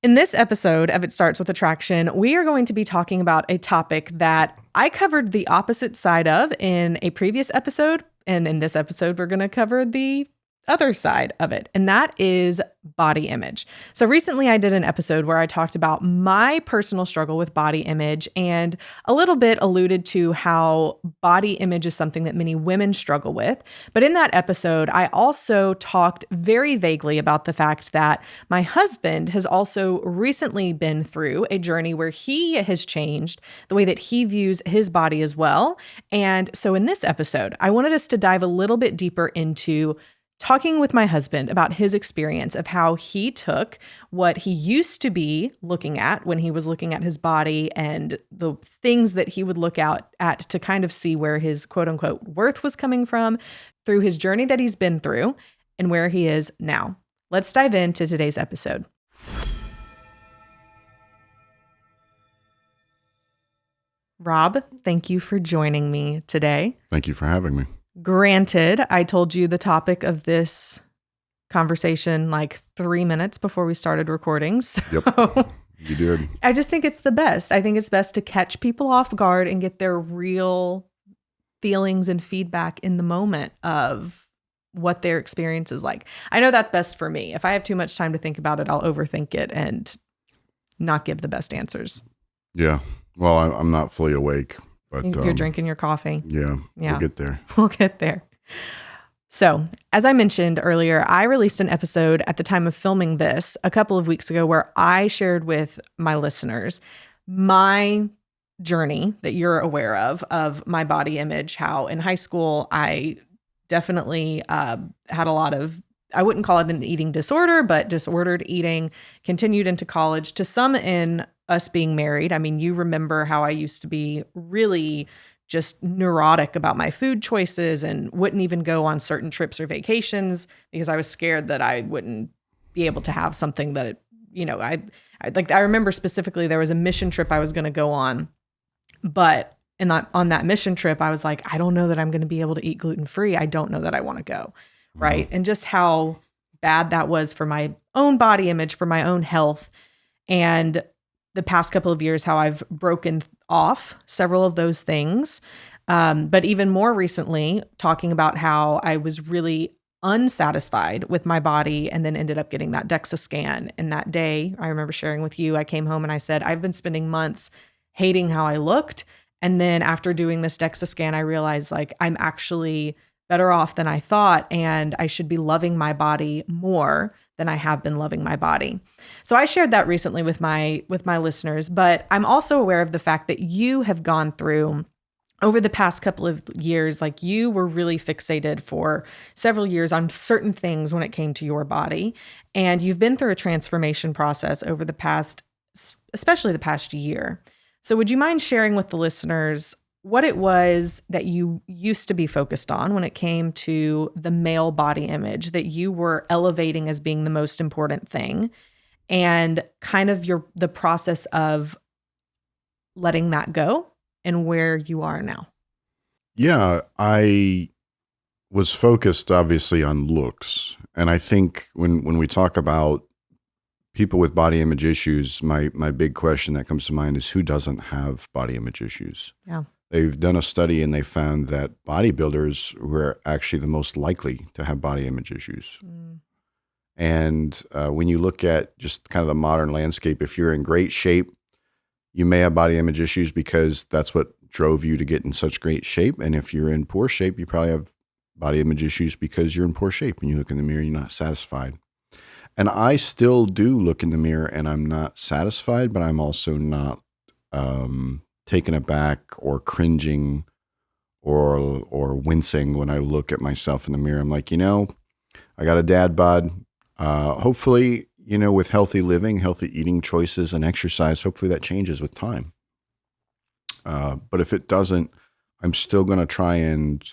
In this episode of It Starts with Attraction, we are going to be talking about a topic that I covered the opposite side of in a previous episode. And in this episode, we're going to cover the other side of it, and that is body image. So recently I did an episode where I talked about my personal struggle with body image and a little bit alluded to how body image is something that many women struggle with. But in that episode, I also talked very vaguely about the fact that my husband has also recently been through a journey where he has changed the way that he views his body as well. And so in this episode, I wanted us to dive a little bit deeper into talking with my husband about his experience of how he took what he used to be looking at when he was looking at his body and the things that he would look out at to kind of see where his quote unquote worth was coming from through his journey that he's been through and where he is now. Let's dive into today's episode. Rob, thank you for joining me today. Thank you for having me. Granted, I told you the topic of this conversation like 3 minutes before we started recording. So Yep, you did. I just think it's the best. I think it's best to catch people off guard and get their real feelings and feedback in the moment of what their experience is like. I know that's best for me. If I have too much time to think about it, I'll overthink it and not give the best answers. Yeah. Well, I'm not fully awake. But, you're drinking your coffee. Yeah, we'll get there. We'll get there. So, as I mentioned earlier, I released an episode at the time of filming this a couple of weeks ago where I shared with my listeners my journey that you're aware of my body image, how in high school I definitely had a lot of, I wouldn't call it an eating disorder, but disordered eating, continued into college, to some in us being married. I mean, you remember how I used to be really just neurotic about my food choices and wouldn't even go on certain trips or vacations because I was scared that I wouldn't be able to have something that, I remember specifically there was a mission trip I was going to go on, but on that mission trip, I was like, I don't know that I'm going to be able to eat gluten-free. I don't know that I want to go. Right. And just how bad that was for my own body image, for my own health. And the past couple of years, how I've broken off several of those things. But even more recently, talking about how I was really unsatisfied with my body and then ended up getting that DEXA scan. And that day, I remember sharing with you, I came home and I said, I've been spending months hating how I looked. And then after doing this DEXA scan, I realized like I'm actually better off than I thought, and I should be loving my body more than I have been loving my body. So I shared that recently with my listeners, but I'm also aware of the fact that you have gone through over the past couple of years, like you were really fixated for several years on certain things when it came to your body, and you've been through a transformation process over the past, especially the past year. So would you mind sharing with the listeners what it was that you used to be focused on when it came to the male body image that you were elevating as being the most important thing, and kind of the process of letting that go and where you are now? Yeah, I was focused obviously on looks. And I think when we talk about people with body image issues, my big question that comes to mind is who doesn't have body image issues? Yeah. They've done a study and they found that bodybuilders were actually the most likely to have body image issues. And when you look at just kind of the modern landscape, if you're in great shape, you may have body image issues because that's what drove you to get in such great shape. And if you're in poor shape, you probably have body image issues because you're in poor shape and you look in the mirror, you're not satisfied. And I still do look in the mirror and I'm not satisfied, but I'm also not taken aback or cringing or wincing when I look at myself in the mirror. I'm like, I got a dad bod. Hopefully, with healthy living, healthy eating choices and exercise, hopefully that changes with time. But if it doesn't, I'm still going to try and,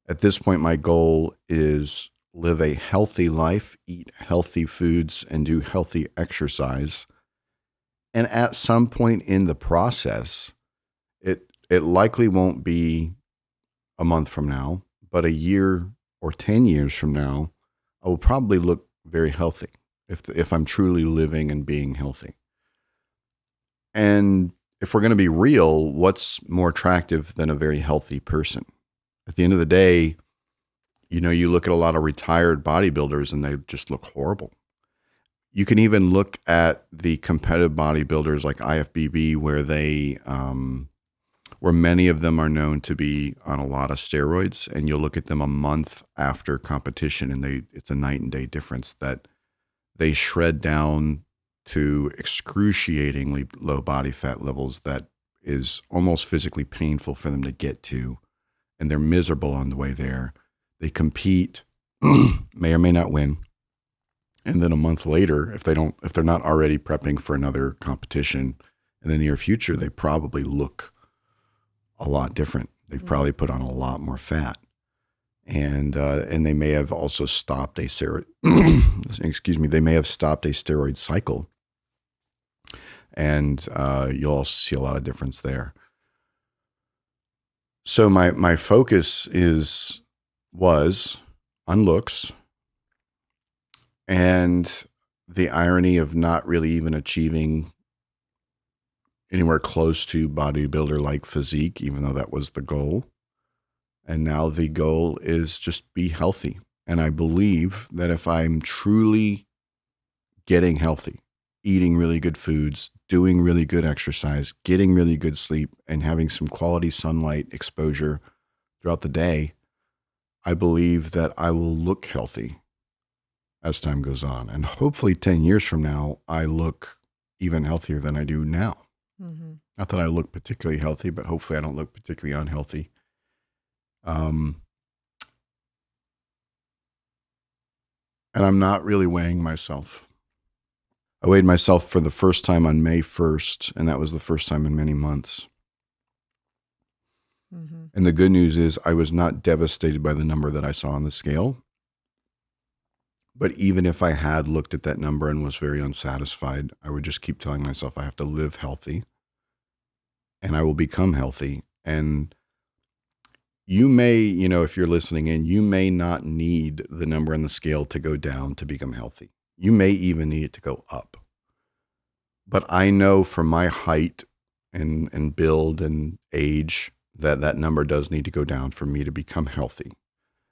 at this point, my goal is live a healthy life, eat healthy foods, and do healthy exercise. And at some point in the process, it likely won't be a month from now, but a year or 10 years from now, I will probably look very healthy. if I'm truly living and being healthy. And if we're going to be real, what's more attractive than a very healthy person? At the end of the day, you look at a lot of retired bodybuilders and they just look horrible. You can even look at the competitive bodybuilders like IFBB, where many of them are known to be on a lot of steroids, and you'll look at them a month after competition, and it's a night and day difference that they shred down to excruciatingly low body fat levels that is almost physically painful for them to get to, and they're miserable on the way there. They compete, may or may not win. And then a month later, if they're not already prepping for another competition in the near future, they probably look a lot different. They've probably put on a lot more fat, and they may have also stopped a steroid. Excuse me. They may have stopped a steroid cycle, and you'll also see a lot of difference there. So my focus was on looks. And the irony of not really even achieving anywhere close to bodybuilder-like physique, even though that was the goal. And now the goal is just be healthy. And I believe that if I'm truly getting healthy, eating really good foods, doing really good exercise, getting really good sleep, and having some quality sunlight exposure throughout the day, I believe that I will look healthy as time goes on. And hopefully 10 years from now, I look even healthier than I do now. Mm-hmm. Not that I look particularly healthy, but hopefully I don't look particularly unhealthy. And I'm not really weighing myself. I weighed myself for the first time on May 1st, and that was the first time in many months. Mm-hmm. And the good news is I was not devastated by the number that I saw on the scale. But even if I had looked at that number and was very unsatisfied, I would just keep telling myself I have to live healthy and I will become healthy. And you may, if you're listening in, you may not need the number on the scale to go down to become healthy. You may even need it to go up. But I know from my height and build and age that number does need to go down for me to become healthy.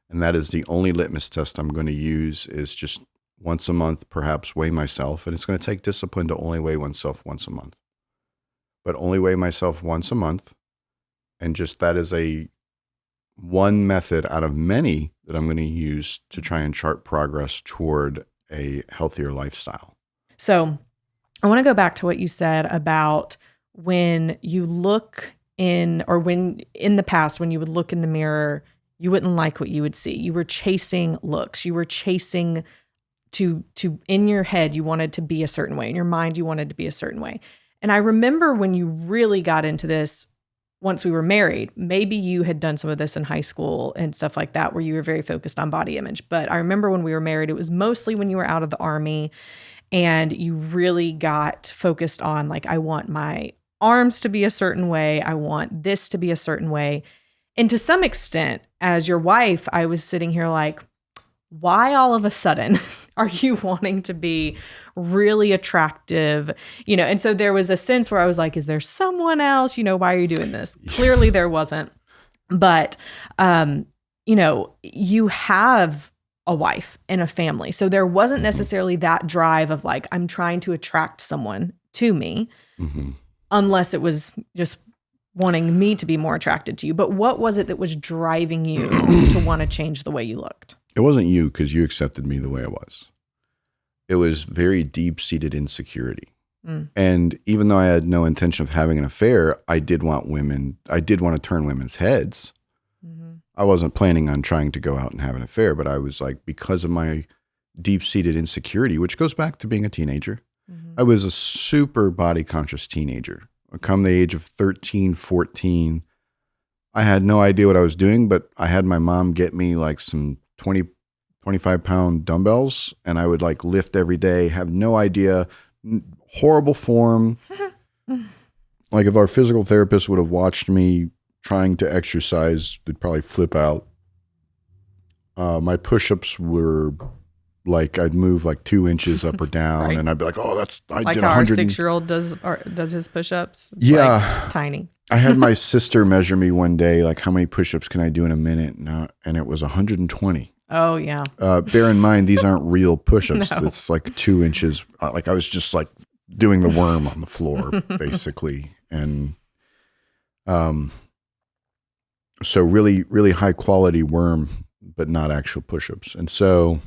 And that is the only litmus test I'm going to use, is just once a month, perhaps weigh myself. And it's going to take discipline to only weigh oneself once a month. But only weigh myself once a month. And just that is one method out of many that I'm going to use to try and chart progress toward a healthier lifestyle. So I want to go back to what you said about when you look in, or when in the past, when you would look in the mirror, you wouldn't like what you would see. You were chasing looks. You were chasing to in your head, you wanted to be a certain way. In your mind, you wanted to be a certain way. And I remember when you really got into this, once we were married, maybe you had done some of this in high school and stuff like that, where you were very focused on body image. But I remember when we were married, it was mostly when you were out of the Army and you really got focused on, like, I want my arms to be a certain way. I want this to be a certain way. And to some extent, as your wife, I was sitting here like, why all of a sudden are you wanting to be really attractive? And so there was a sense where I was like, is there someone else? Why are you doing this? Clearly there wasn't. But, you have a wife and a family. So there wasn't necessarily that drive of like, I'm trying to attract someone to me, unless it was just wanting me to be more attracted to you. But what was it that was driving you to want to change the way you looked? It wasn't you, because you accepted me the way I was. It was very deep-seated insecurity. And even though I had no intention of having an affair, I did want to turn women's heads. I wasn't planning on trying to go out and have an affair, but I was like, because of my deep-seated insecurity, which goes back to being a teenager, I was a super body-conscious teenager. Come the age of 13, 14, I had no idea what I was doing, but I had my mom get me like some 20, 25-pound dumbbells, and I would like lift every day, have no idea, horrible form. Like if our physical therapist would have watched me trying to exercise, they'd probably flip out. My push-ups were like I'd move like 2 inches up or down, Right. and I'd be like, "Oh, I Like did how our 100." 6-year-old does his push-ups. It's Yeah. like tiny. I had my sister measure me one day, like, how many push-ups can I do in a minute? And it was 120. Oh yeah. Bear in mind, these aren't real push-ups. No. It's like 2 inches. Like I was just like doing the worm on the floor, basically. And so really, really high quality worm, but not actual push-ups. And so,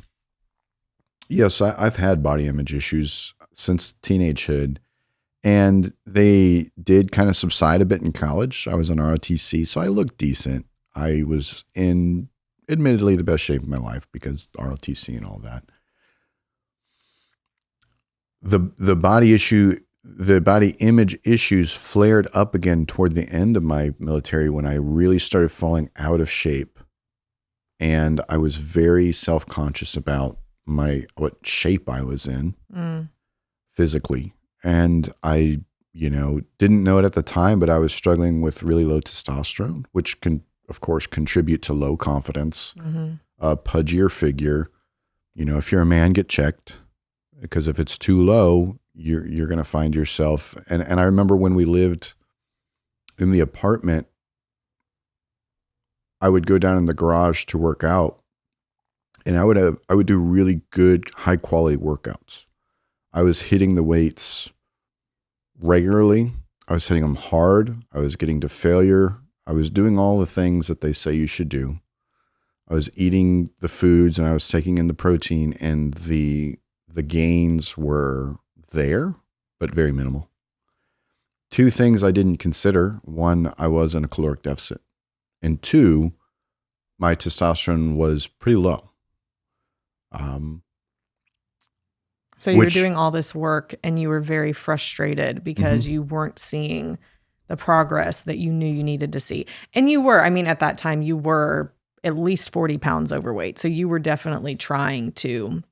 yes, I've had body image issues since teenagehood. And they did kind of subside a bit in college. I was on ROTC, so I looked decent. I was in admittedly the best shape of my life because ROTC and all that. The body image issues flared up again toward the end of my military when I really started falling out of shape. And I was very self-conscious about what shape I was in physically. And I, didn't know it at the time, but I was struggling with really low testosterone, which can, of course, contribute to low confidence, a pudgier figure. If you're a man, get checked, because if it's too low, you're going to find yourself. And I remember when we lived in the apartment, I would go down in the garage to work out, and I would do really good, high quality workouts. I was hitting the weights regularly. I was hitting them hard. I was getting to failure. I was doing all the things that they say you should do. I was eating the foods and I was taking in the protein, and the gains were there, but very minimal. 2 things I didn't consider. 1, I was in a caloric deficit. And 2, my testosterone was pretty low. So you were doing all this work and you were very frustrated because you weren't seeing the progress that you knew you needed to see. And you were, at that time you were at least 40 pounds overweight. So you were definitely trying to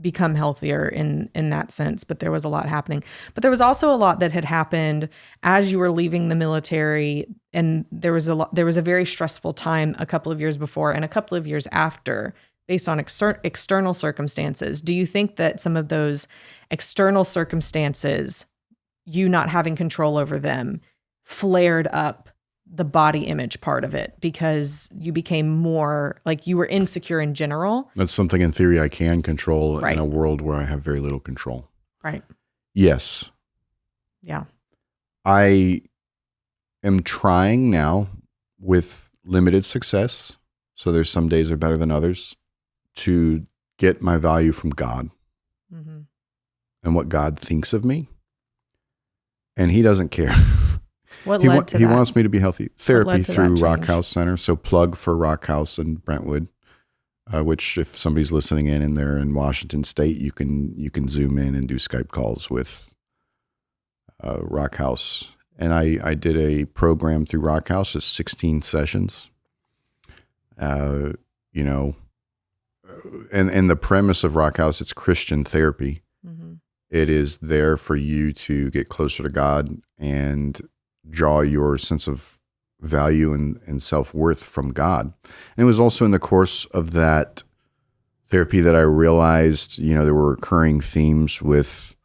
become healthier in that sense, but there was a lot happening. But there was also a lot that had happened as you were leaving the military, and there was a very stressful time a couple of years before and a couple of years after, based on external circumstances. Do you think that some of those external circumstances, you not having control over them, flared up the body image part of it because you became more like you were insecure in general? That's something in theory I can control Right. in a world where I have very little control. Right. Yes. Yeah. I am trying now with limited success. So there's some days are better than others, to get my value from God and what God thinks of me. And he doesn't care. What led to that? He wants me to be healthy. Therapy through Rock change? House Center. So plug for Rock House in Brentwood, which if somebody's listening in and they're in Washington State, you can Zoom in and do Skype calls with Rock House. And I did a program through Rock House. It's 16 sessions. And the premise of Rock House, it's Christian therapy. It is there for you to get closer to God and draw your sense of value and self-worth from God. And it was also in the course of that therapy that I realized, there were recurring themes with,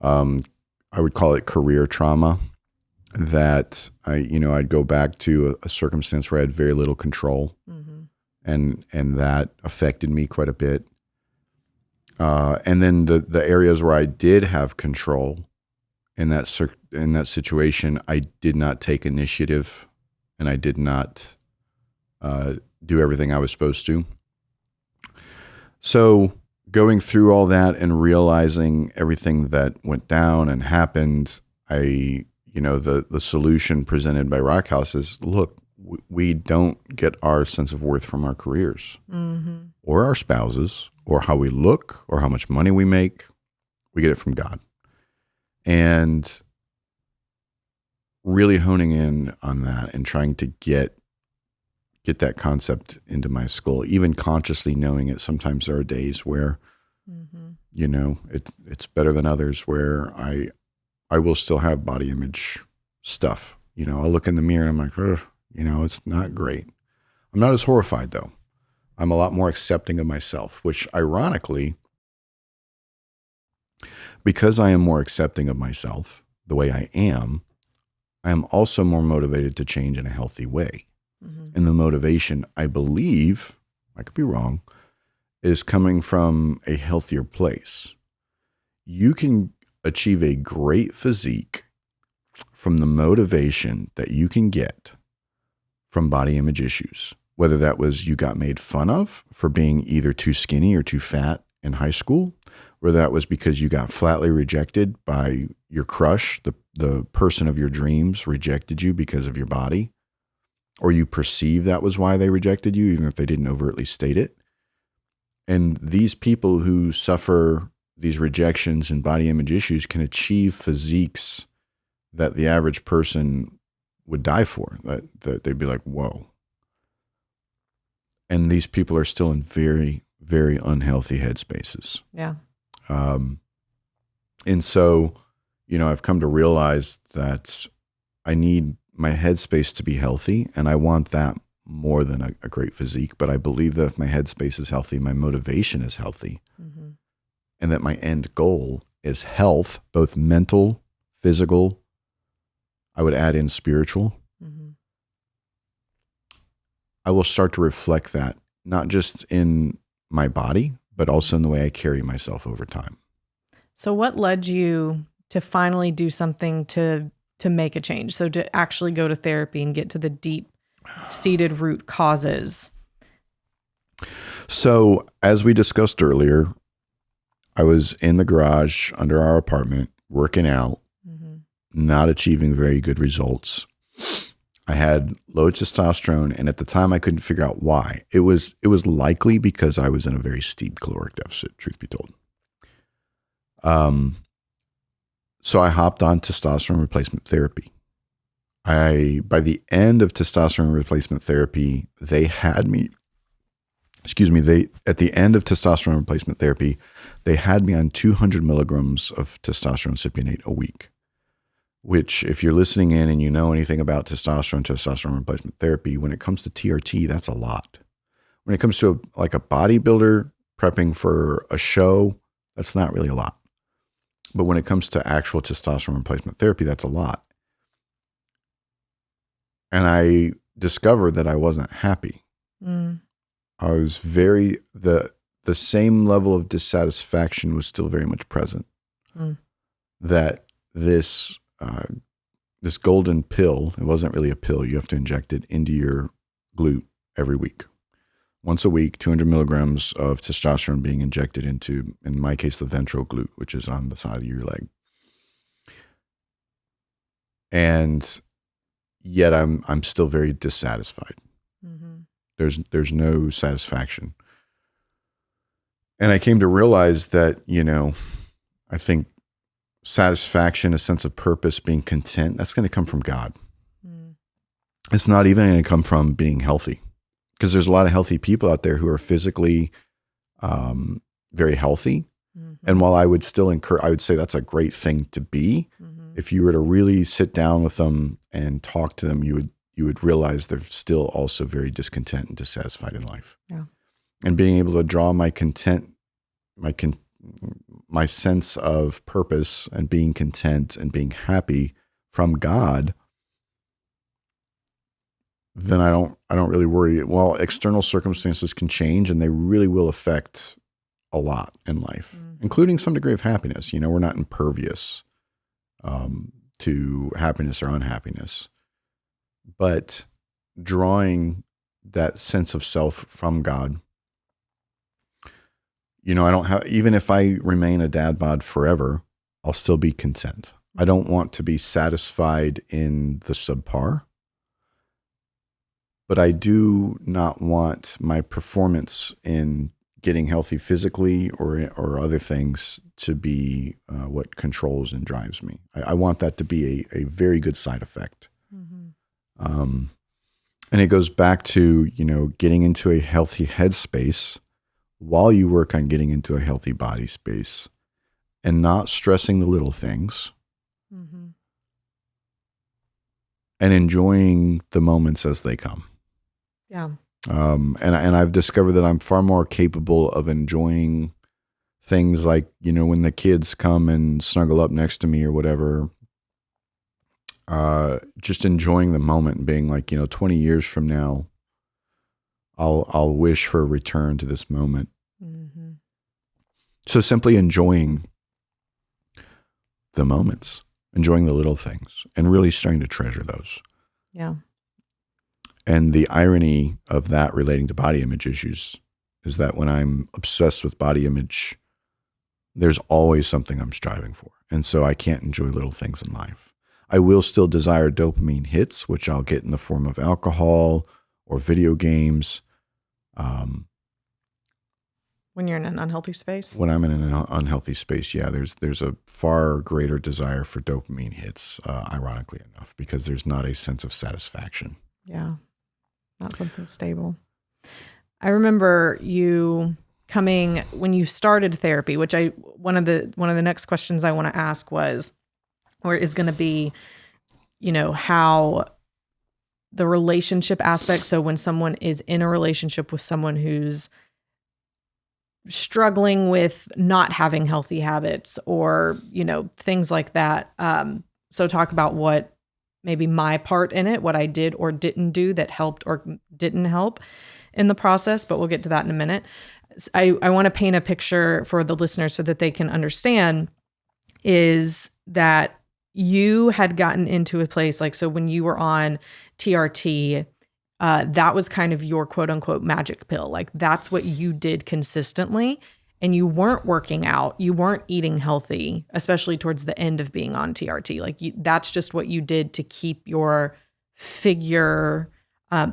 I would call it career trauma, that I'd go back to a circumstance where I had very little control. And that affected me quite a bit. And then the areas where I did have control in that situation, I did not take initiative, and I did not do everything I was supposed to. So going through all that and realizing everything that went down and happened, the solution presented by Rock House is, look, we don't get our sense of worth from our careers or our spouses or how we look or how much money we make. We get it from God. And really honing in on that and trying to get that concept into my skull, even consciously knowing it. Sometimes there are days where, it's better than others, where I will still have body image stuff. I'll look in the mirror and I'm like, ugh. It's not great. I'm not as horrified though. I'm a lot more accepting of myself, which ironically, because I am more accepting of myself the way I am also more motivated to change in a healthy way. Mm-hmm. And the motivation, I believe, I could be wrong, is coming from a healthier place. You can achieve a great physique from the motivation that you can get from body image issues, whether that was you got made fun of for being either too skinny or too fat in high school, or that was because you got flatly rejected by your crush, the person of your dreams rejected you because of your body, or you perceive that was why they rejected you, even if they didn't overtly state it. And these people who suffer these rejections and body image issues can achieve physiques that the average person would die for, that they'd be like, whoa. And these people are still in very, very unhealthy headspaces. Yeah. And so, I've come to realize that I need my headspace to be healthy, and I want that more than a great physique. But I believe that if my headspace is healthy, my motivation is healthy, Mm-hmm. and that my end goal is health, both mental, physical. I would add in spiritual. Mm-hmm. I will start to reflect that, not just in my body, but also in the way I carry myself over time. So what led you to finally do something to make a change? So to actually go to therapy and get to the deep-seated root causes? So as we discussed earlier, I was in the garage under our apartment working out, Mm-hmm. not achieving very good results. I had low testosterone, and at the time I couldn't figure out why. It was likely because I was in a very steep caloric deficit, truth be told. So I hopped on testosterone replacement therapy. By the end of testosterone replacement therapy, at the end of testosterone replacement therapy, they had me on 200 milligrams of testosterone cypionate a week, which if you're listening in and you know anything about testosterone replacement therapy, when it comes to TRT, that's a lot. When it comes to a bodybuilder prepping for a show, that's not really a lot. But when it comes to actual testosterone replacement therapy, that's a lot. And I discovered that I wasn't happy. Mm. I was the same level of dissatisfaction was still very much present. Mm. That this golden pill, it wasn't really a pill. You have to inject it into your glute every week. Once a week, 200 milligrams of testosterone being injected into, in my case, the ventral glute, which is on the side of your leg. And yet I'm still very dissatisfied. Mm-hmm. There's no satisfaction. And I came to realize that, I think satisfaction, a sense of purpose, being content, that's going to come from God. Mm. It's not even going to come from being healthy, because there's a lot of healthy people out there who are physically very healthy. Mm-hmm. And while I would still I would say that's a great thing to be. Mm-hmm. If you were to really sit down with them and talk to them, you would realize they're still also very discontent and dissatisfied in life. Yeah. And being able to draw my sense of purpose and being content and being happy from God, then I don't really worry. Well, external circumstances can change, and they really will affect a lot in life, including some degree of happiness. We're not impervious to happiness or unhappiness, but drawing that sense of self from God. I don't have, even if I remain a dad bod forever, I'll still be content. I don't want to be satisfied in the subpar, but I do not want my performance in getting healthy physically or other things to be what controls and drives me. I want that to be a very good side effect. Mm-hmm. And it goes back to, getting into a healthy headspace while you work on getting into a healthy body space and not stressing the little things. Mm-hmm. And enjoying the moments as they come. Yeah. And I've discovered that I'm far more capable of enjoying things like, when the kids come and snuggle up next to me or whatever, just enjoying the moment and being like, 20 years from now, I'll wish for a return to this moment. Mm-hmm. So simply enjoying the moments, enjoying the little things, and really starting to treasure those. Yeah. And the irony of that relating to body image issues is that when I'm obsessed with body image, there's always something I'm striving for. And so I can't enjoy little things in life. I will still desire dopamine hits, which I'll get in the form of alcohol or video games. When you're in an unhealthy space? When I'm in an unhealthy space, yeah, there's a far greater desire for dopamine hits, ironically enough, because there's not a sense of satisfaction. Yeah, not something stable. I remember you coming when you started therapy, which one of the next questions I want to ask is going to be, how the relationship aspect. So when someone is in a relationship with someone who's struggling with not having healthy habits or, things like that. So talk about what maybe my part in it, what I did or didn't do that helped or didn't help in the process, but we'll get to that in a minute. I want to paint a picture for the listeners so that they can understand is that you had gotten into a place so when you were on TRT, that was kind of your quote unquote magic pill. That's what you did consistently. And you weren't working out. You weren't eating healthy, especially towards the end of being on TRT. That's just what you did to keep your figure,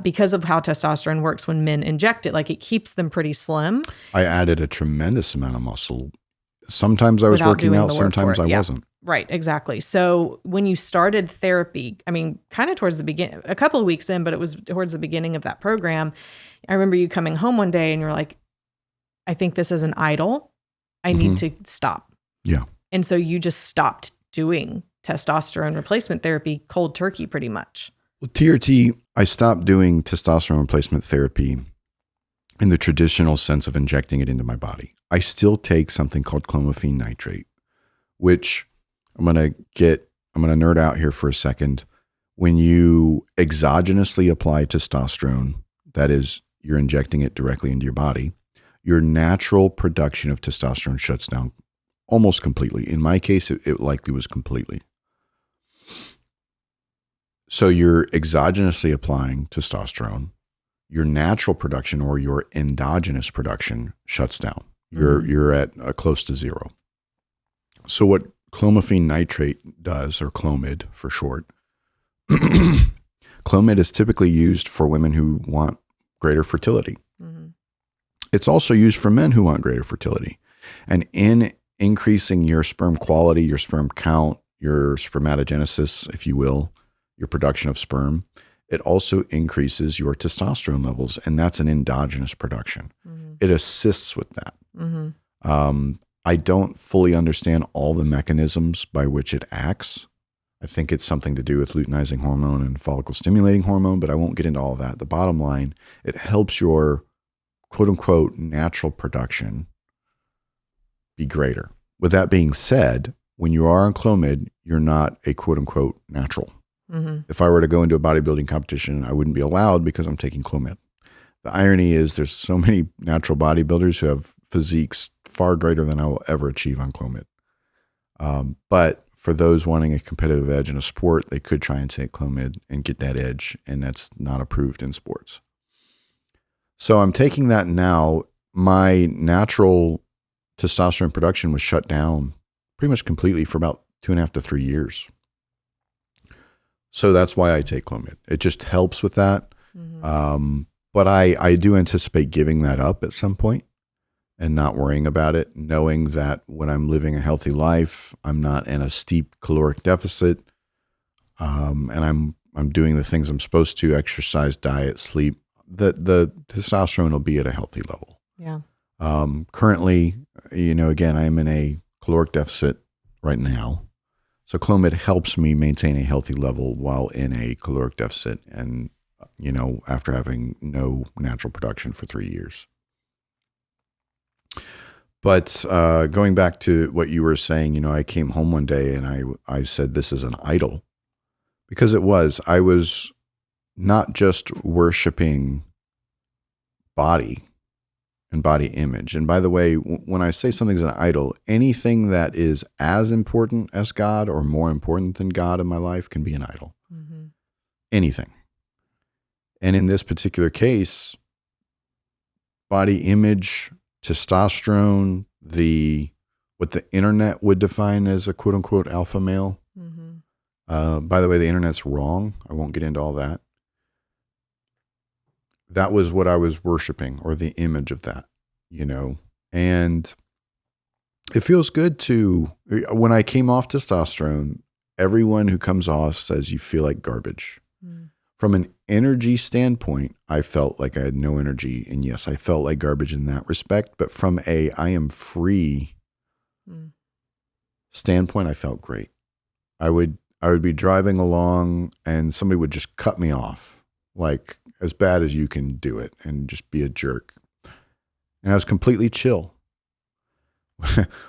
because of how testosterone works when men inject it. It keeps them pretty slim. I added a tremendous amount of muscle. Sometimes I was working out, sometimes I wasn't. Right, exactly. So when you started therapy, kind of towards the beginning, a couple of weeks in, but it was towards the beginning of that program, I remember you coming home one day and you're like, I think this is an idol. I need to stop. Yeah. And so you just stopped doing testosterone replacement therapy cold turkey pretty much. Well, TRT, I stopped doing testosterone replacement therapy in the traditional sense of injecting it into my body. I still take something called clomiphene nitrate, which I'm going to nerd out here for a second. When you exogenously apply testosterone, that is, you're injecting it directly into your body, your natural production of testosterone shuts down almost completely. In my case, it likely was completely. So you're exogenously applying testosterone. Your natural production or your endogenous production shuts down. You're at close to zero. So what clomiphene nitrate does, or Clomid for short, Clomid is typically used for women who want greater fertility. Mm-hmm. It's also used for men who want greater fertility. And in increasing your sperm quality, your sperm count, your spermatogenesis, if you will, your production of sperm, it also increases your testosterone levels, and that's an endogenous production. Mm-hmm. It assists with that. Mm-hmm. I don't fully understand all the mechanisms by which it acts. I think it's something to do with luteinizing hormone and follicle stimulating hormone, but I won't get into all of that. The bottom line, it helps your quote unquote natural production be greater. With that being said, when you are on Clomid, you're not a quote unquote natural. Mm-hmm. If I were to go into a bodybuilding competition, I wouldn't be allowed because I'm taking Clomid. The irony is there's so many natural bodybuilders who have physiques far greater than I will ever achieve on Clomid. But for those wanting a competitive edge in a sport, they could try and take Clomid and get that edge, and that's not approved in sports. So I'm taking that now. My natural testosterone production was shut down pretty much completely for about 2.5 to 3 years. So that's why I take Clomid. It just helps with that. Mm-hmm. But I do anticipate giving that up at some point and not worrying about it, knowing that when I'm living a healthy life, I'm not in a steep caloric deficit, and I'm doing the things I'm supposed to: exercise, diet, sleep. The testosterone will be at a healthy level. Yeah. Currently, again, I'm in a caloric deficit right now. So Clomid helps me maintain a healthy level while in a caloric deficit, and after having no natural production for 3 years. But going back to what you were saying, I came home one day and I said, this is an idol, because it was. I was not just worshiping body and body image. And by the way, when I say something's an idol, anything that is as important as God or more important than God in my life can be an idol. Mm-hmm. Anything. And in this particular case, body image, testosterone, what the internet would define as a quote unquote alpha male. Mm-hmm. By the way, the internet's wrong. I won't get into all that. That was what I was worshiping, or the image of that, and it feels good when I came off testosterone, everyone who comes off says you feel like garbage. Mm. From an energy standpoint, I felt like I had no energy. And yes, I felt like garbage in that respect. But from I am free standpoint, I felt great. I would be driving along and somebody would just cut me off, like as bad as you can do it, and just be a jerk. And I was completely chill.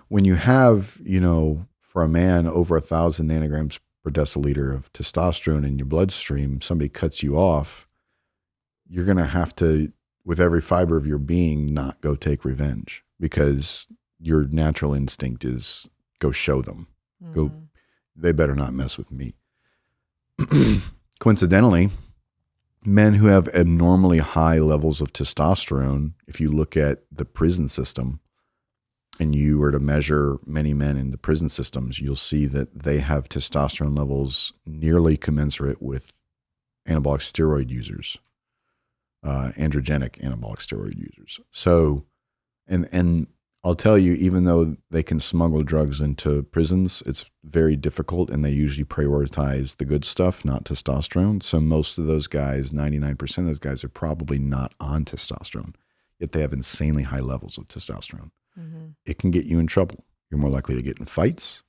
When you have, for a man, over 1,000 nanograms per deciliter of testosterone in your bloodstream, somebody cuts you off, you're going to have to, with every fiber of your being, not go take revenge, because your natural instinct is go show them. Mm-hmm. They better not mess with me. Coincidentally, men who have abnormally high levels of testosterone, if you look at the prison system and you were to measure many men in the prison systems, you'll see that they have testosterone levels nearly commensurate with anabolic steroid users, androgenic anabolic steroid users. So, and I'll tell you, even though they can smuggle drugs into prisons, it's very difficult, and they usually prioritize the good stuff, not testosterone. So most of those guys, 99% of those guys, are probably not on testosterone, yet they have insanely high levels of testosterone. Mm-hmm. It can get you in trouble. You're more likely to get in fights.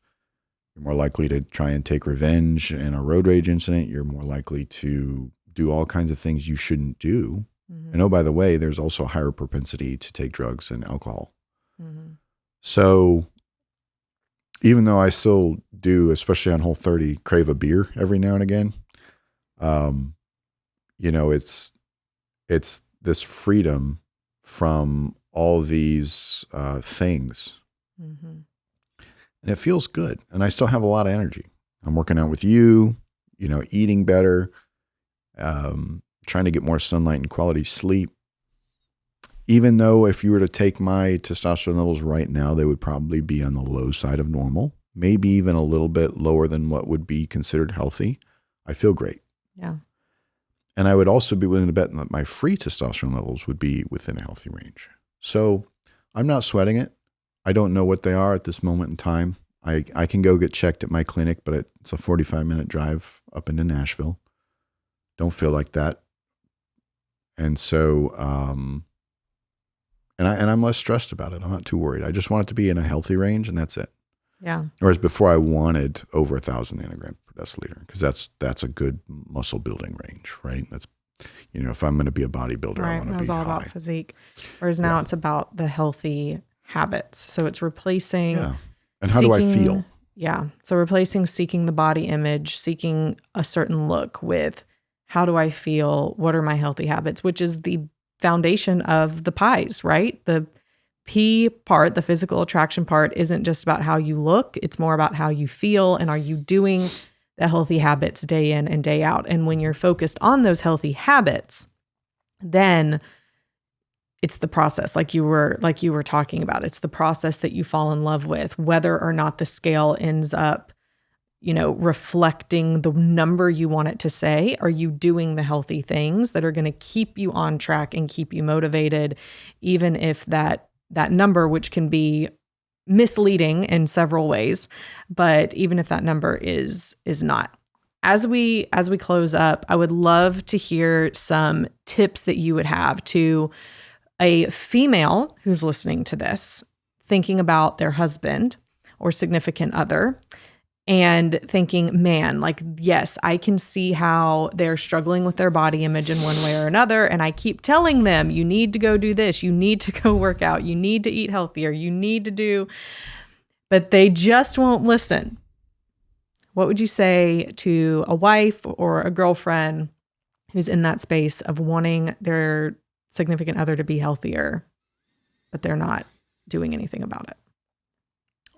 You're more likely to try and take revenge in a road rage incident. You're more likely to do all kinds of things you shouldn't do. Mm-hmm. And oh, by the way, there's also a higher propensity to take drugs and alcohol. Mm-hmm. So even though I still do, especially on Whole30, crave a beer every now and again, it's this freedom from all these things. Mm-hmm. And it feels good. And I still have a lot of energy. I'm working out with you, eating better, trying to get more sunlight and quality sleep. Even though if you were to take my testosterone levels right now, they would probably be on the low side of normal, maybe even a little bit lower than what would be considered healthy, I feel great. Yeah. And I would also be willing to bet that my free testosterone levels would be within a healthy range. So I'm not sweating it. I don't know what they are at this moment in time. I can go get checked at my clinic, but it's a 45-minute drive up into Nashville. Don't feel like that. And so, and I'm less stressed about it. I'm not too worried. I just want it to be in a healthy range, and that's it. Yeah. Whereas before, I wanted over 1,000 nanograms per deciliter, because that's a good muscle building range, right? That's, if I'm going to be a bodybuilder, right. I want to be high. It was all about physique. Whereas now it's about the healthy habits. So it's replacing. Yeah. And how do I feel? Yeah. So replacing seeking the body image, seeking a certain look with how do I feel? What are my healthy habits? Which is the foundation of the pies, right? The P part, the physical attraction part, isn't just about how you look. It's more about how you feel, and are you doing the healthy habits day in and day out? And when you're focused on those healthy habits, then it's the process, like you were talking about. It's the process that you fall in love with, whether or not the scale ends up, reflecting the number you want it to say. Are you doing the healthy things that are going to keep you on track and keep you motivated, even if that number, which can be misleading in several ways, but even if that number is not. As we close up, I would love to hear some tips that you would have to a female who's listening to this, thinking about their husband or significant other, and thinking, man, like, yes, I can see how they're struggling with their body image in one way or another. And I keep telling them, you need to go do this. You need to go work out. You need to eat healthier. You need to do, but they just won't listen. What would you say to a wife or a girlfriend who's in that space of wanting their significant other to be healthier, but they're not doing anything about it?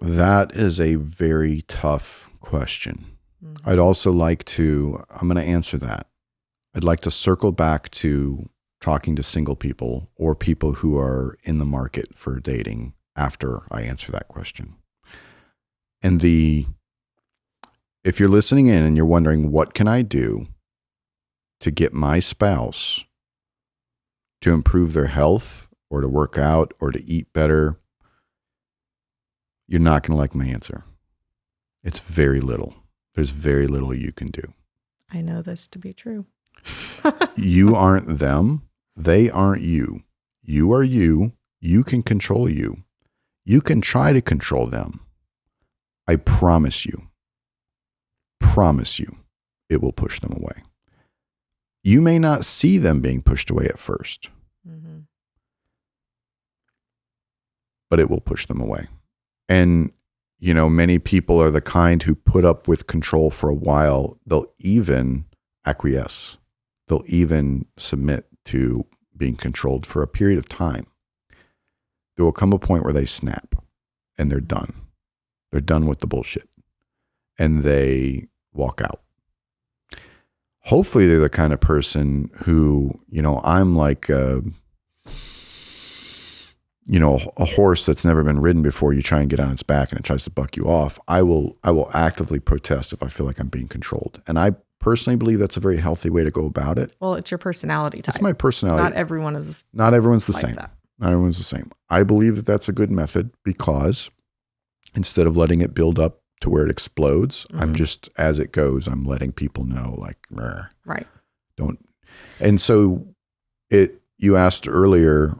That is a very tough question. I'd also like to, I'm going to answer that. I'd like to circle back to talking to single people or people who are in the market for dating after I answer that question. And if you're listening in and you're wondering, what can I do to get my spouse to improve their health or to work out or to eat better, you're not going to like my answer. It's very little. There's very little you can do. I know this to be true. You aren't them. They aren't you. You are you. You can control you. You can try to control them. I promise you, it will push them away. You may not see them being pushed away at first, but it will push them away. And, you know, many people are the kind who put up with control for a while. They'll even acquiesce. They'll even submit to being controlled for a period of time. There will come a point where they snap and they're done. They're done with the bullshit and they walk out. Hopefully they're the kind of person who, you know, I'm like, a horse that's never been ridden before. You try and get on its back and it tries to buck you off. I will actively protest if I feel like I'm being controlled. And I personally believe that's a very healthy way to go about it. Well, it's your personality type. It's my personality. Not everyone's the same. Not everyone's the same. I believe that that's a good method because instead of letting it build up to where it explodes, I'm just, as it goes, I'm letting people know, like, right. Don't. And so you asked earlier,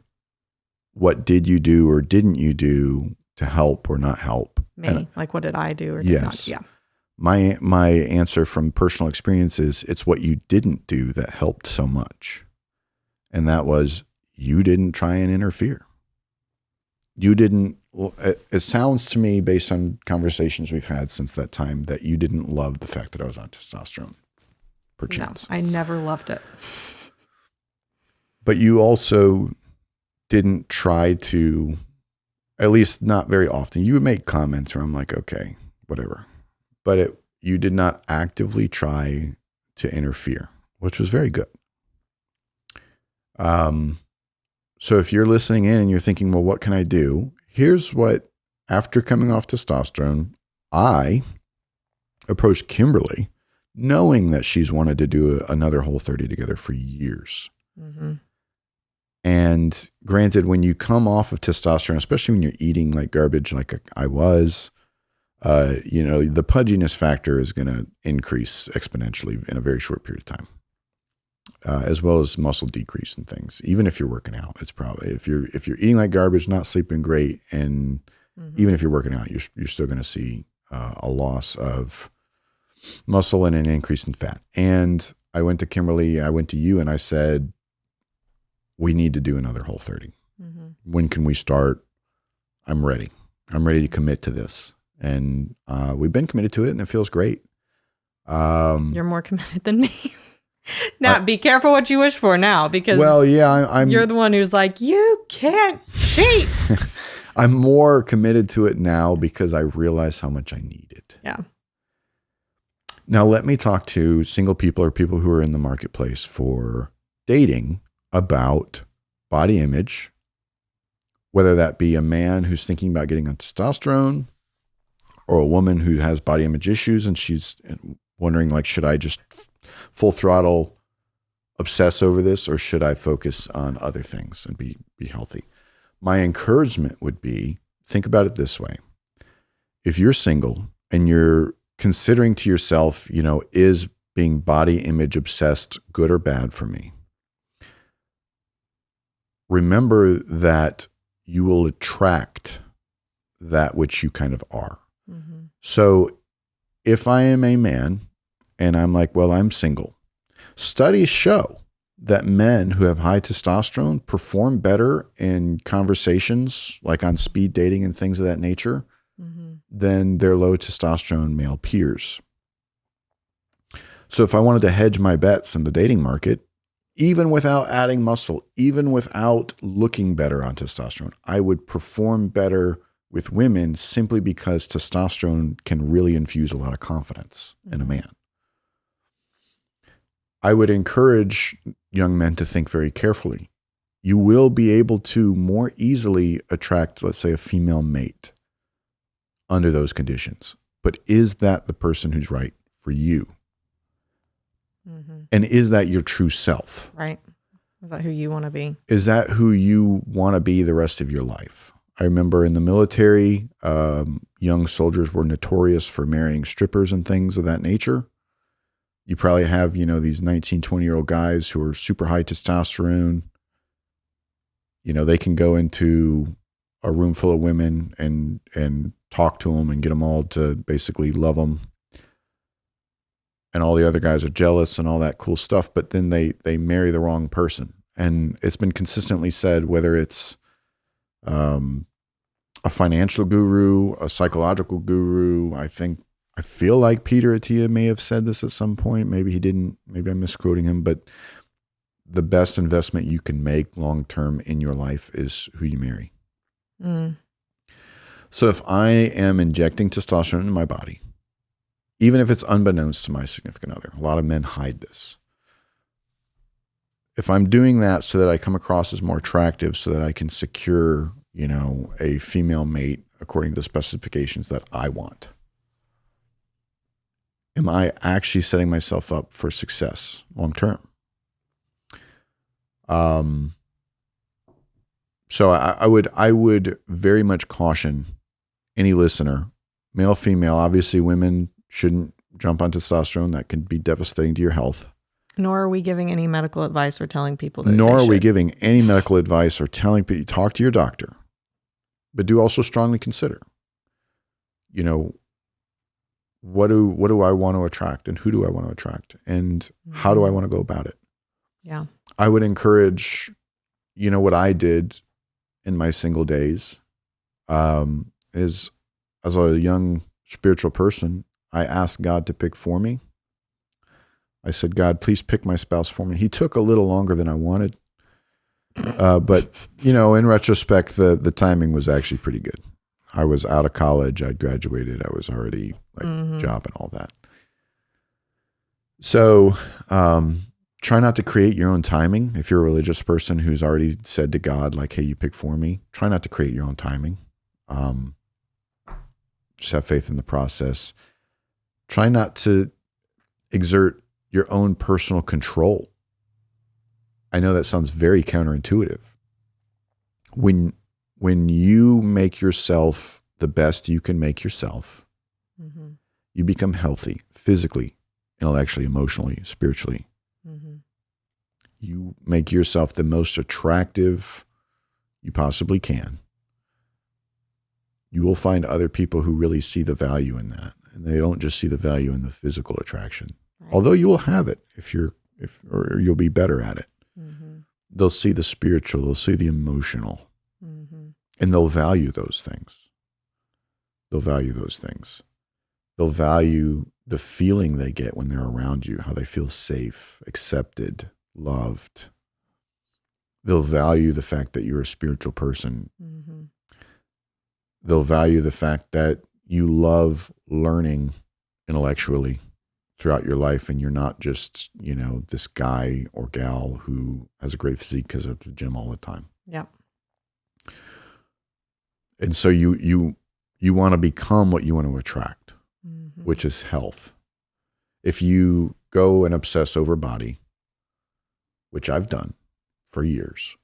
what did you do or didn't you do to help or not help? Like, what did I do or did not? Yeah. My answer from personal experience is it's what you didn't do that helped so much. And that was, you didn't try and interfere. You didn't, it sounds to me based on conversations we've had since that time that you didn't love the fact that I was on testosterone, perchance. No, I never loved it. But you also didn't try to, at least not very often. You would make comments where I'm like, okay, whatever. But you did not actively try to interfere, which was very good. So if you're listening in and you're thinking, well, what can I do? Here's what, after coming off testosterone, I approached Kimberly knowing that she's wanted to do another Whole30 together for years. And granted, when you come off of testosterone, especially when you're eating like garbage, like I was, the pudginess factor is going to increase exponentially in a very short period of time, as well as muscle decrease and things. Even if you're working out, it's probably, if you're eating like garbage, not sleeping great, and even if you're working out, you're still going to see a loss of muscle and an increase in fat. And I went to Kimberly, I went to you, and I said, we need to do another Whole30. When can we start? I'm ready. I'm ready to commit to this. And we've been committed to it, and it feels great. You're more committed than me. Now, be careful what you wish for now, because you're the one who's like, you can't cheat. I'm more committed to it now because I realize how much I need it. Yeah. Now, let me talk to single people or people who are in the marketplace for dating about body image, whether that be a man who's thinking about getting on testosterone or a woman who has body image issues and she's wondering, like, should I just full throttle obsess over this or should I focus on other things and be healthy? My encouragement would be, think about it this way. If you're single and you're considering to yourself, is being body image obsessed good or bad for me? Remember that you will attract that which you kind of are. So if I am a man and I'm like, well, I'm single, studies show that men who have high testosterone perform better in conversations, like on speed dating and things of that nature, than their low testosterone male peers. So if I wanted to hedge my bets in the dating market, even without adding muscle, even without looking better on testosterone, I would perform better with women simply because testosterone can really infuse a lot of confidence in a man. I would encourage young men to think very carefully. You will be able to more easily attract, let's say, a female mate under those conditions. But is that the person who's right for you? And is that your true self? Right. Is that who you want to be? Is that who you want to be the rest of your life? I remember in the military, young soldiers were notorious for marrying strippers and things of that nature. You probably have, these 19, 20-year-old guys who are super high testosterone. They can go into a room full of women and talk to them and get them all to basically love them. And all the other guys are jealous and all that cool stuff, but then they marry the wrong person. And it's been consistently said, whether it's a financial guru, a psychological guru, I feel like Peter Attia may have said this at some point. Maybe he didn't. Maybe I'm misquoting him. But the best investment you can make long-term in your life is who you marry. So if I am injecting testosterone into my body, even if it's unbeknownst to my significant other, a lot of men hide this. If I'm doing that so that I come across as more attractive, so that I can secure, a female mate according to the specifications that I want, am I actually setting myself up for success long term? So I would very much caution any listener, male, female. Obviously, women shouldn't jump on testosterone. That can be devastating to your health. Nor are we giving any medical advice or telling people that Nor are we giving any medical advice or telling people, talk to your doctor. But do also strongly consider, what do I want to attract and who do I want to attract and how do I want to go about it? Yeah. I would encourage, what I did in my single days is, as a young spiritual person, I asked God to pick for me. I said, God, please pick my spouse for me. He took a little longer than I wanted. But, in retrospect, the timing was actually pretty good. I was out of college. I'd graduated. I was already job and all that. So try not to create your own timing. If you're a religious person who's already said to God, like, hey, you pick for me, try not to create your own timing. Just have faith in the process. Try not to exert your own personal control. I know that sounds very counterintuitive. When you make yourself the best you can make yourself, you become healthy physically, intellectually, emotionally, spiritually. You make yourself the most attractive you possibly can. You will find other people who really see the value in that. And they don't just see the value in the physical attraction. Right. Although you will have it or you'll be better at it. They'll see the spiritual, they'll see the emotional. And they'll value those things. They'll value the feeling they get when they're around you, how they feel safe, accepted, loved. They'll value the fact that you're a spiritual person. They'll value the fact that you love learning intellectually throughout your life, and you're not just, this guy or gal who has a great physique because of the gym all the time. Yeah. And so you want to become what you want to attract, which is health. If you go and obsess over body, which I've done for years,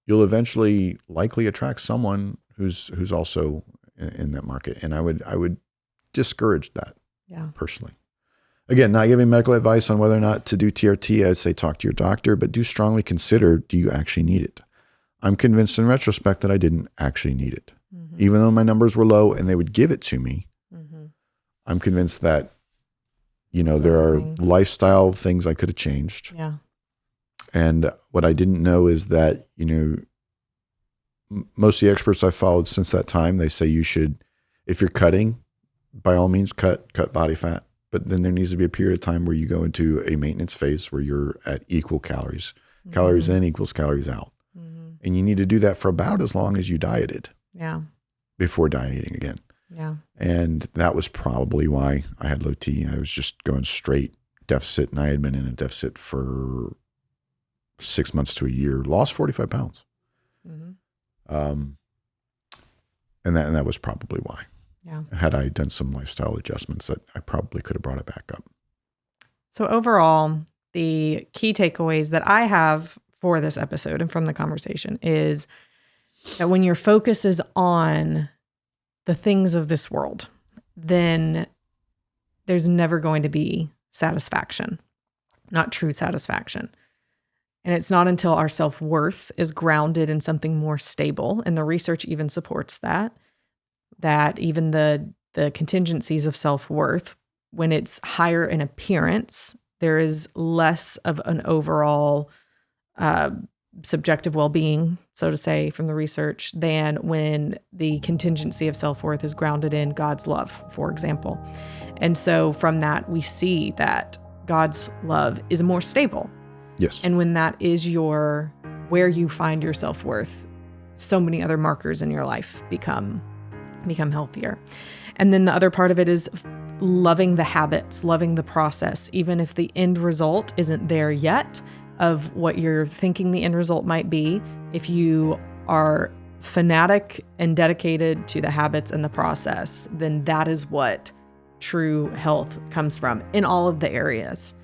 you'll eventually likely attract someone who's also in that market. And I would discourage that personally. Again, not giving medical advice on whether or not to do TRT. I'd say talk to your doctor, but do strongly consider, do you actually need it? I'm convinced in retrospect that I didn't actually need it. Even though my numbers were low and they would give it to me, I'm convinced that, Those there other are things. lifestyle things I could have changed. Yeah. And what I didn't know is that, most of the experts I followed since that time, they say you should, if you're cutting, by all means, cut body fat. But then there needs to be a period of time where you go into a maintenance phase where you're at equal calories. Mm-hmm. Calories in equals calories out. Mm-hmm. And you need to do that for about as long as you dieted. Yeah. Before dieting again. Yeah. And that was probably why I had low T. I was just going straight deficit, and I had been in a deficit for 6 months to a year, lost 45 pounds. Mm-hmm. And that was probably why. Yeah. Had I done some lifestyle adjustments, that I probably could have brought it back up. So overall, the key takeaways that I have for this episode and from the conversation is that when your focus is on the things of this world, then there's never going to be satisfaction, not true satisfaction. And it's not until our self-worth is grounded in something more stable, and the research even supports that even the contingencies of self-worth, when it's higher in appearance, there is less of an overall subjective well-being, so to say, from the research, than when the contingency of self-worth is grounded in God's love, for example. And so from that, we see that God's love is more stable. Yes. And when that is where you find your self-worth, so many other markers in your life become healthier. And then the other part of it is loving the habits, loving the process, even if the end result isn't there yet of what you're thinking the end result might be. If you are fanatic and dedicated to the habits and the process, then that is what true health comes from in all of the areas,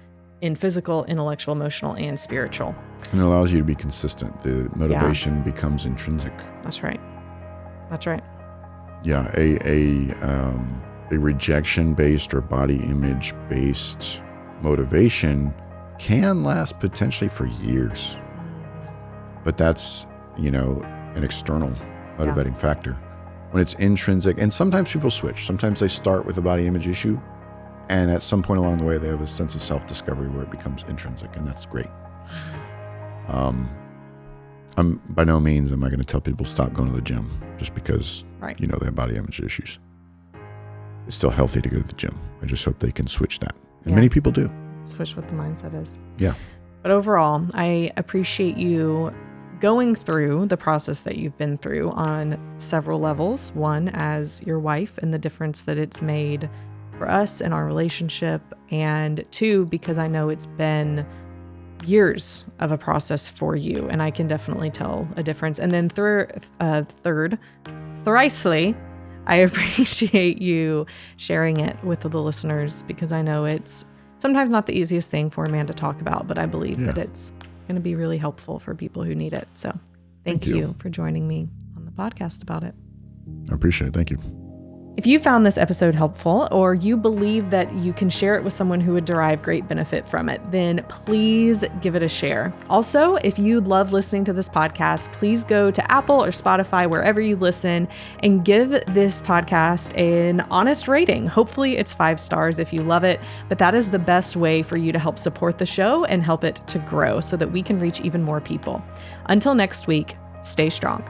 in physical, intellectual, emotional, and spiritual. And it allows you to be consistent. The motivation becomes intrinsic. That's right. That's right. Yeah, a rejection-based or body image-based motivation can last potentially for years. But that's, an external motivating factor. When it's intrinsic, and sometimes people switch. Sometimes they start with a body image issue, and at some point along the way, they have a sense of self-discovery where it becomes intrinsic, and that's great. I'm by no means am I going to tell people stop going to the gym just because, Right. they have body image issues. It's still healthy to go to the gym. I just hope they can switch that. And many people do. Switch what the mindset is. Yeah. But overall, I appreciate you going through the process that you've been through on several levels. One, as your wife, and the difference that it's made for us in our relationship. And two, because I know it's been years of a process for you, and I can definitely tell a difference. And then thrice-ly, I appreciate you sharing it with the listeners, because I know it's sometimes not the easiest thing for a man to talk about, but I believe that it's going to be really helpful for people who need it. So thank you for joining me on the podcast about it. I appreciate it. Thank you. If you found this episode helpful, or you believe that you can share it with someone who would derive great benefit from it, then please give it a share. Also, if you love listening to this podcast, please go to Apple or Spotify, wherever you listen, and give this podcast an honest rating. Hopefully it's 5 stars if you love it, but that is the best way for you to help support the show and help it to grow so that we can reach even more people. Until next week, stay strong.